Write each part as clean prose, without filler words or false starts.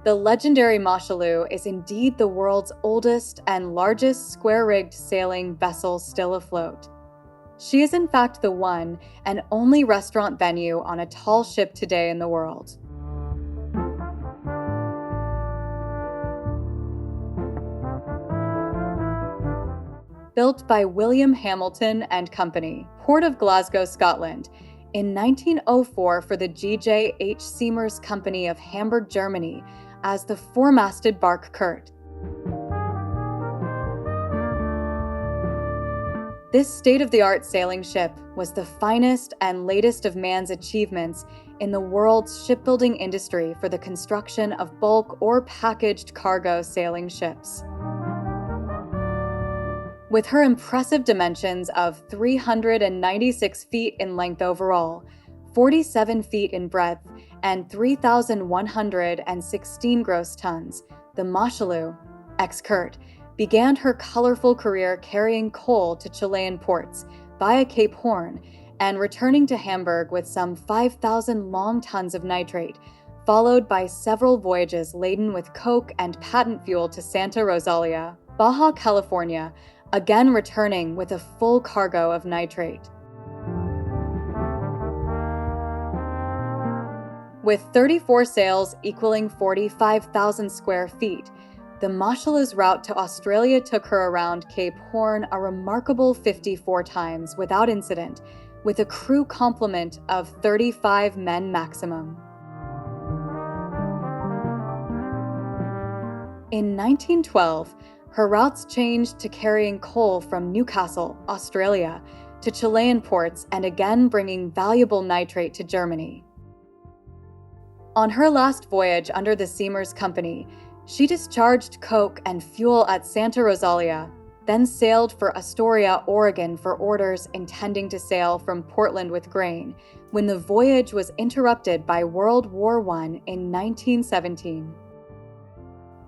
The legendary Moshulu is indeed the world's oldest and largest square-rigged sailing vessel still afloat. She is in fact the one and only restaurant venue on a tall ship today in the world. Built by William Hamilton and Company, Port of Glasgow, Scotland, in 1904 for the G.J.H. Seamers Company of Hamburg, Germany, as the four-masted bark Kurt. This state-of-the-art sailing ship was the finest and latest of man's achievements in the world's shipbuilding industry for the construction of bulk or packaged cargo sailing ships. With her impressive dimensions of 396 feet in length overall, 47 feet in breadth, and 3,116 gross tons, the Moshulu, ex-Kurt, began her colorful career carrying coal to Chilean ports via Cape Horn and returning to Hamburg with some 5,000 long tons of nitrate, followed by several voyages laden with coke and patent fuel to Santa Rosalia, Baja California, again returning with a full cargo of nitrate. With 34 sails equaling 45,000 square feet, the Moshulu's route to Australia took her around Cape Horn a remarkable 54 times without incident, with a crew complement of 35 men maximum. In 1912, her routes changed to carrying coal from Newcastle, Australia, to Chilean ports and again bringing valuable nitrate to Germany. On her last voyage under the Seamers Company, she discharged coke and fuel at Santa Rosalia, then sailed for Astoria, Oregon for orders intending to sail from Portland with grain, when the voyage was interrupted by World War I in 1917.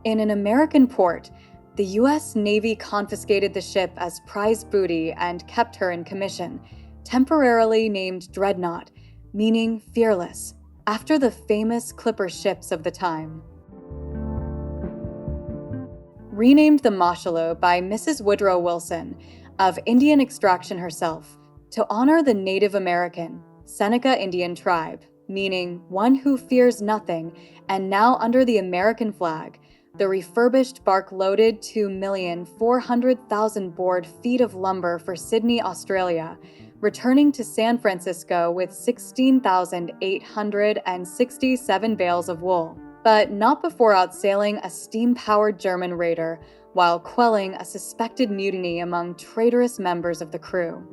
In an American port, the U.S. Navy confiscated the ship as prize booty and kept her in commission, temporarily named Dreadnought, meaning fearless, after the famous clipper ships of the time. Renamed the Moshulu by Mrs. Woodrow Wilson, of Indian extraction herself, to honor the Native American, Seneca Indian tribe, meaning one who fears nothing, and now under the American flag, the refurbished bark-loaded 2,400,000 board feet of lumber for Sydney, Australia, returning to San Francisco with 16,867 bales of wool, but not before outsailing a steam-powered German raider while quelling a suspected mutiny among traitorous members of the crew.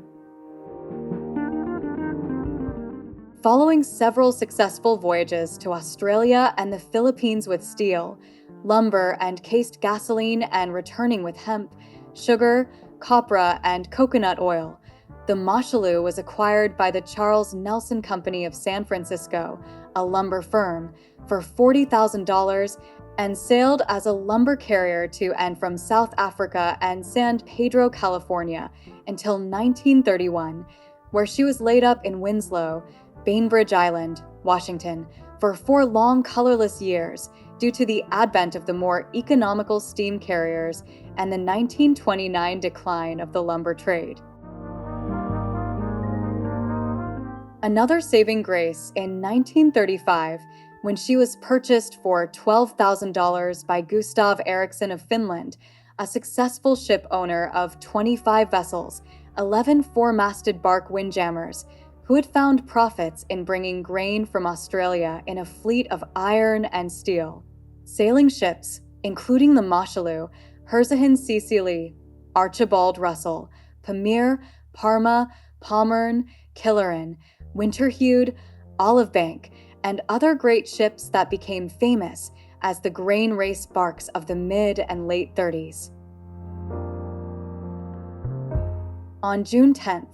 Following several successful voyages to Australia and the Philippines with steel, lumber, and cased gasoline, and returning with hemp, sugar, copra, and coconut oil, the Moshulu was acquired by the Charles Nelson Company of San Francisco, a lumber firm, for $40,000 and sailed as a lumber carrier to and from South Africa and San Pedro, California, until 1931, where she was laid up in Winslow, Bainbridge Island, Washington, for 4 long colorless years due to the advent of the more economical steam carriers and the 1929 decline of the lumber trade. Another saving grace in 1935, when she was purchased for $12,000 by Gustav Eriksson of Finland, a successful ship owner of 25 vessels, 11 four-masted bark windjammers, who had found profits in bringing grain from Australia in a fleet of iron and steel. Sailing ships, including the Moshulu, Herzehin Cecily, Archibald Russell, Pamir, Parma, Pommern, Killerin, Winterhued, Olivebank, and other great ships that became famous as the grain race barks of the mid and late 30s. On June 10,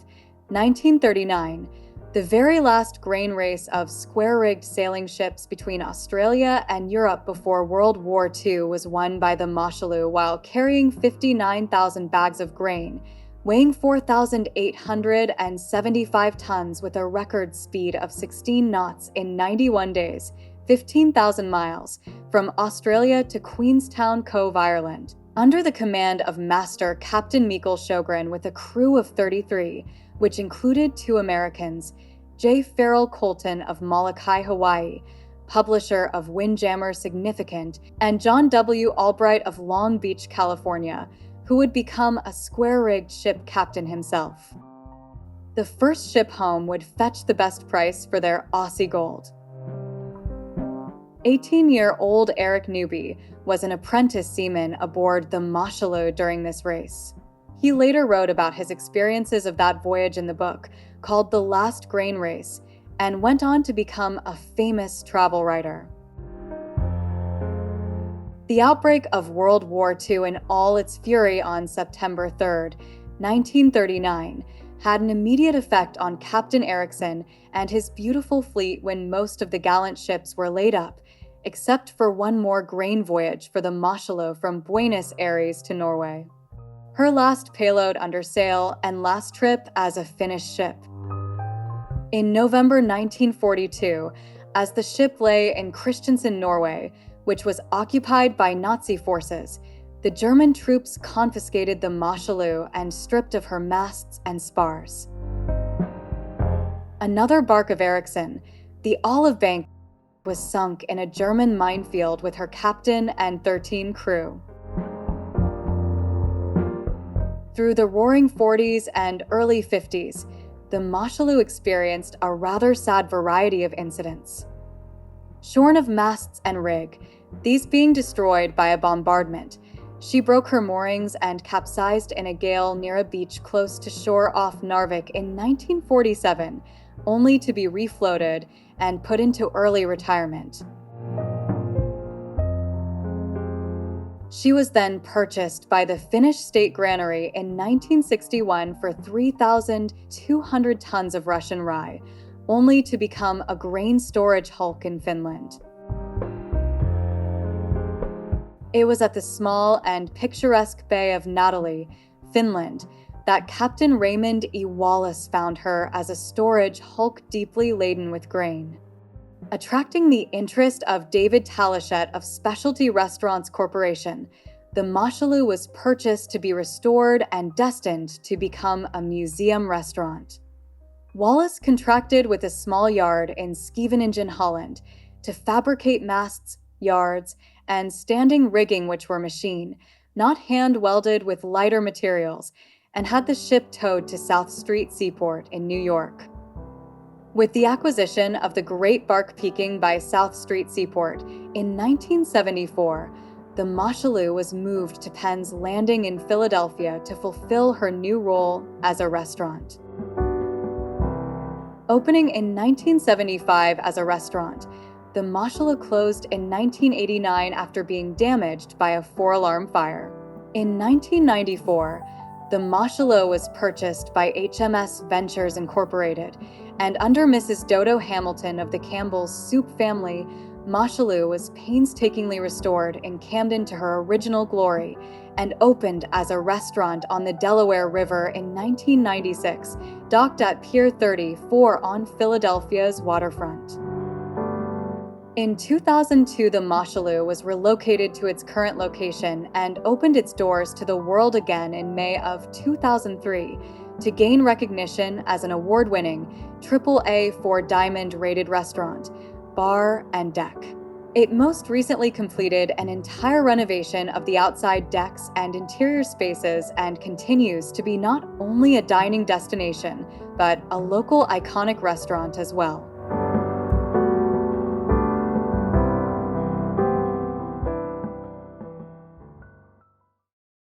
1939, the very last grain race of square-rigged sailing ships between Australia and Europe before World War II was won by the Moshulu while carrying 59,000 bags of grain, weighing 4,875 tons with a record speed of 16 knots in 91 days, 15,000 miles, from Australia to Queenstown Cove, Ireland, under the command of Master Captain Mikkel Sjogren with a crew of 33, which included 2 Americans, J. Farrell Colton of Molokai, Hawaii, publisher of Windjammer Significant, and John W. Albright of Long Beach, California, who would become a square-rigged ship captain himself. The first ship home would fetch the best price for their Aussie gold. 18-year-old Eric Newby was an apprentice seaman aboard the Moshulu during this race. He later wrote about his experiences of that voyage in the book, called The Last Grain Race, and went on to become a famous travel writer. The outbreak of World War II in all its fury on September 3, 1939, had an immediate effect on Captain Erickson and his beautiful fleet when most of the gallant ships were laid up, except for one more grain voyage for the Moshulu from Buenos Aires to Norway. Her last payload under sail and last trip as a Finnish ship. In November 1942, as the ship lay in Kristiansand, Norway, which was occupied by Nazi forces, the German troops confiscated the Moshulu and stripped of her masts and spars. Another bark of Erickson, the Olive Bank, was sunk in a German minefield with her captain and 13 crew. Through the roaring 40s and early 50s, the Moshulu experienced a rather sad variety of incidents. Shorn of masts and rig, these being destroyed by a bombardment, she broke her moorings and capsized in a gale near a beach close to shore off Narvik in 1947, only to be refloated and put into early retirement. She was then purchased by the Finnish state granary in 1961 for 3,200 tons of Russian rye, only to become a grain storage hulk in Finland. It was at the small and picturesque bay of Naantali, Finland, that Captain Raymond E. Wallace found her as a storage hulk deeply laden with grain. Attracting the interest of David Talichet of Specialty Restaurants Corporation, the Moshulu was purchased to be restored and destined to become a museum restaurant. Wallace contracted with a small yard in Scheveningen, Holland, to fabricate masts, yards, and standing rigging which were machine, not hand-welded with lighter materials, and had the ship towed to South Street Seaport in New York. With the acquisition of the Great Bark Peking by South Street Seaport in 1974, the Moshulu was moved to Penn's Landing in Philadelphia to fulfill her new role as a restaurant. Opening in 1975 as a restaurant, the Moshulu closed in 1989 after being damaged by a 4-alarm fire. In 1994, the Moshulu was purchased by HMS Ventures Incorporated, and under Mrs. Dodo Hamilton of the Campbell's Soup family, Moshulu was painstakingly restored in Camden to her original glory and opened as a restaurant on the Delaware River in 1996, docked at Pier 34 on Philadelphia's waterfront. In 2002, the Moshulu was relocated to its current location and opened its doors to the world again in May of 2003 to gain recognition as an award-winning AAA 4-diamond rated restaurant, bar, and deck. It most recently completed an entire renovation of the outside decks and interior spaces and continues to be not only a dining destination, but a local iconic restaurant as well.